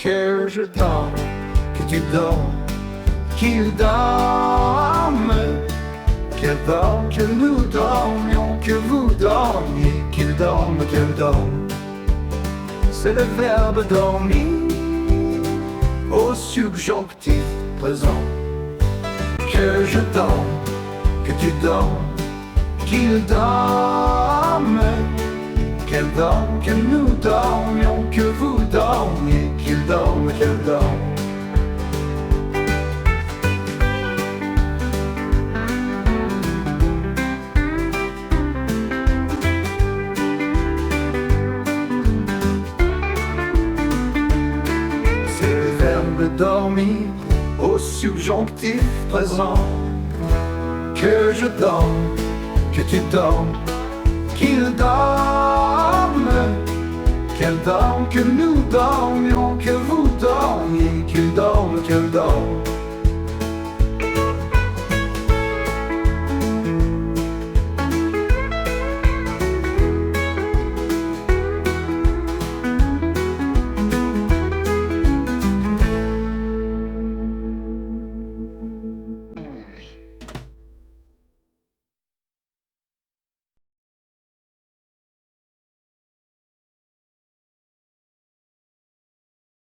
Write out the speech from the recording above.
Que je dors, que tu dors, qu'il dorme, qu'elle dort, que nous dormions, que vous dormiez, qu'il dorme, qu'elle dorme. C'est le verbe dormir au subjonctif présent. Que je dors, que tu dors, qu'il dorme, qu'elle dorme, que nous dormions, que vous dormiez, qu'il dorme, qu'elle dorme. C'est le verbe dormir au subjonctif présent. Que je dorme, que tu dormes, qu'il dorme, qu'elle dorme, que nous dormions, que vous dormiez, qu'il dorme, qu'elle dorme.